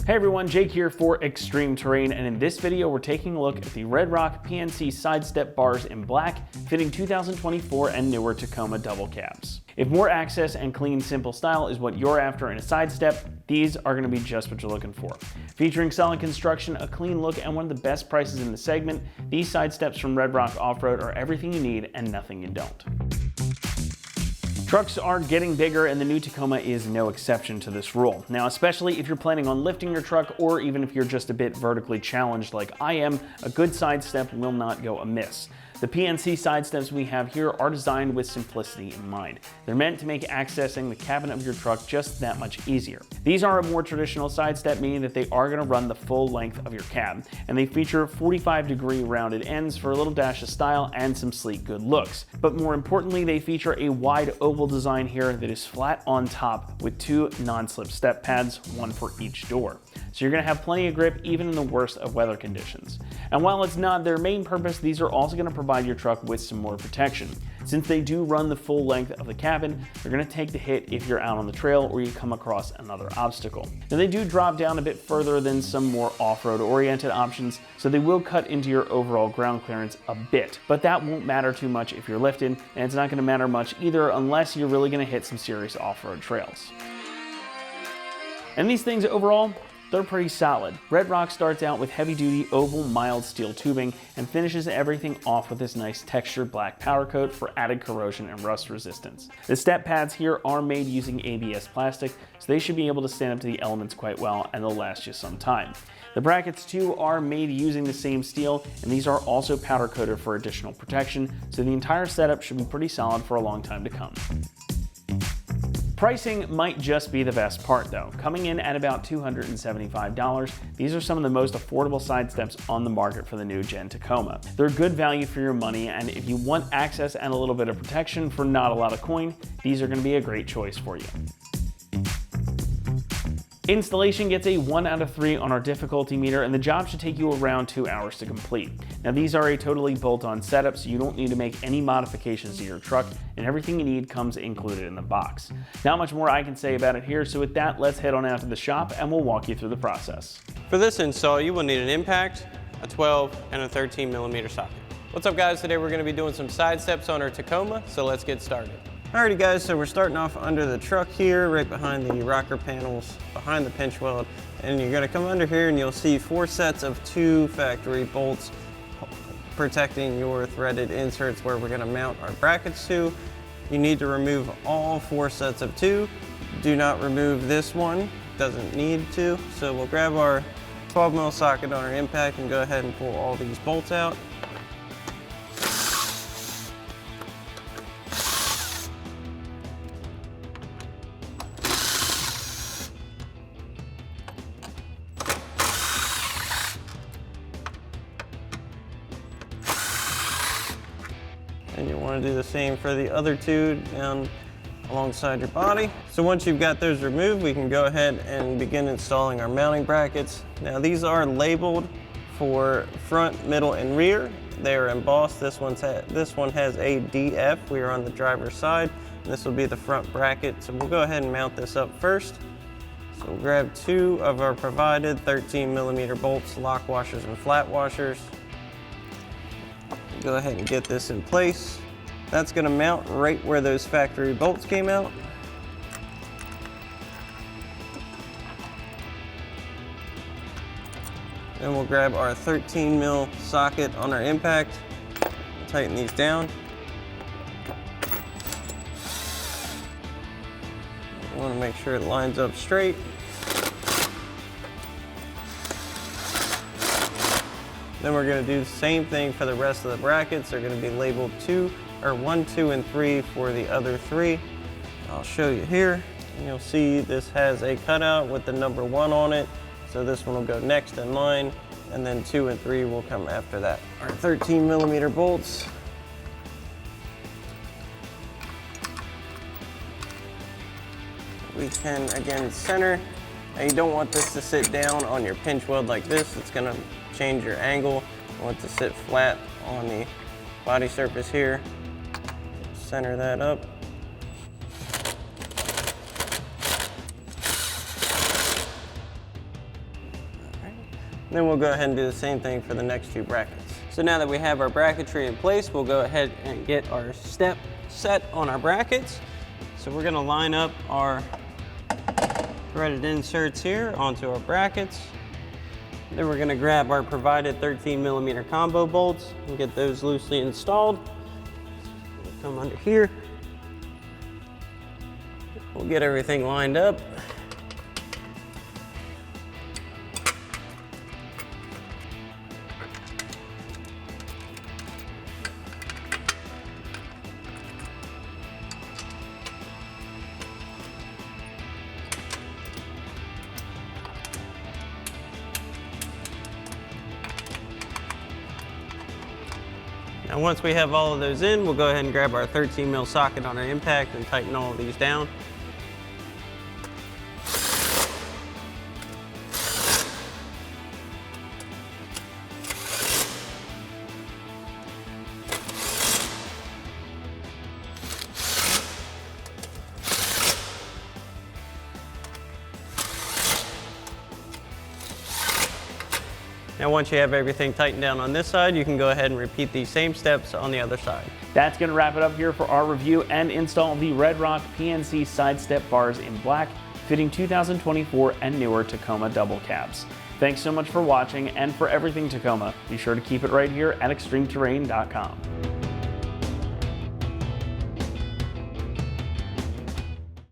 Hey everyone, Jake here for Extreme Terrain, and in this video we're taking a look at the Red Rock PNC Sidestep bars in black, fitting 2024 and newer Tacoma double cabs. If more access and clean, simple style is what you're after in a sidestep, these are going to be just what you're looking for. Featuring solid construction, a clean look, and one of the best prices in the segment, these sidesteps from Red Rock Off-Road are everything you need and nothing you don't. Trucks are getting bigger, and the new Tacoma is no exception to this rule. Now, especially if you're planning on lifting your truck, or even if you're just a bit vertically challenged like I am, a good sidestep will not go amiss. The PNC sidesteps we have here are designed with simplicity in mind. They're meant to make accessing the cabin of your truck just that much easier. These are a more traditional sidestep, meaning that they are going to run the full length of your cab, and they feature 45-degree rounded ends for a little dash of style and some sleek good looks. But more importantly, they feature a wide oval design here that is flat on top with two non-slip step pads, one for each door. So you're going to have plenty of grip even in the worst of weather conditions. And while it's not their main purpose, these are also going to provide your truck with some more protection. Since they do run the full length of the cabin, they're going to take the hit if you're out on the trail or you come across another obstacle. Now they do drop down a bit further than some more off-road oriented options, so they will cut into your overall ground clearance a bit, but that won't matter too much if you're lifted, and it's not going to matter much either unless you're really going to hit some serious off-road trails. And these things overall, they're pretty solid. Red Rock starts out with heavy-duty oval mild steel tubing and finishes everything off with this nice textured black powder coat for added corrosion and rust resistance. The step pads here are made using ABS plastic, so they should be able to stand up to the elements quite well, and they'll last you some time. The brackets too are made using the same steel, and these are also powder coated for additional protection, so the entire setup should be pretty solid for a long time to come. Pricing might just be the best part though. Coming in at about $275, these are some of the most affordable sidesteps on the market for the new Gen Tacoma. They're good value for your money, and if you want access and a little bit of protection for not a lot of coin, these are going to be a great choice for you. Installation gets a 1 out of 3 on our difficulty meter, and the job should take you around 2 hours to complete. Now these are a totally bolt-on setup, so you don't need to make any modifications to your truck, and everything you need comes included in the box. Not much more I can say about it here, so with that, let's head on out to the shop and we'll walk you through the process. For this install, you will need an impact, a 12, and a 13mm socket. What's up guys, today we're going to be doing some sidesteps on our Tacoma, so let's get started. Alrighty guys, so we're starting off under the truck here, right behind the rocker panels, behind the pinch weld, and you're going to come under here and you'll see 4 sets of 2 factory bolts protecting your threaded inserts where we're going to mount our brackets to. You need to remove all 4 sets of 2. Do not remove this one, doesn't need to. So we'll grab our 12mm socket on our impact and go ahead and pull all these bolts out. And you want to do the same for the other 2 down alongside your body. So once you've got those removed, we can go ahead and begin installing our mounting brackets. Now these are labeled for front, middle, and rear. They are embossed. This one has a DF. We are on the driver's side. This will be the front bracket. So we'll go ahead and mount this up first. So we'll grab 2 of our provided 13mm bolts, lock washers and flat washers. Go ahead and get this in place. That's going to mount right where those factory bolts came out. Then we'll grab our 13mm socket on our impact, tighten these down. You want to make sure it lines up straight. Then we're going to do the same thing for the rest of the brackets. They're going to be labeled 1, 2, and 3 for the other 3. I'll show you here. And you'll see this has a cutout with the number 1 on it. So this one will go next in line, and then 2 and 3 will come after that. Our 13mm bolts. We can again center. Now you don't want this to sit down on your pinch weld like this. It's going to change your angle. You want it to sit flat on the body surface here. Center that up. Then we'll go ahead and do the same thing for the next two brackets. So now that we have our bracketry in place, we'll go ahead and get our step set on our brackets. So we're gonna line up our threaded inserts here onto our brackets. Then we're gonna grab our provided 13mm combo bolts and get those loosely installed. Come under here. We'll get everything lined up. Now once we have all of those in, we'll go ahead and grab our 13mm socket on our impact and tighten all of these down. Now once you have everything tightened down on this side, you can go ahead and repeat these same steps on the other side. That's going to wrap it up here for our review and install of the Red Rock PNC side step bars in black, fitting 2024 and newer Tacoma double cabs. Thanks so much for watching, and for everything Tacoma, be sure to keep it right here at extremeterrain.com.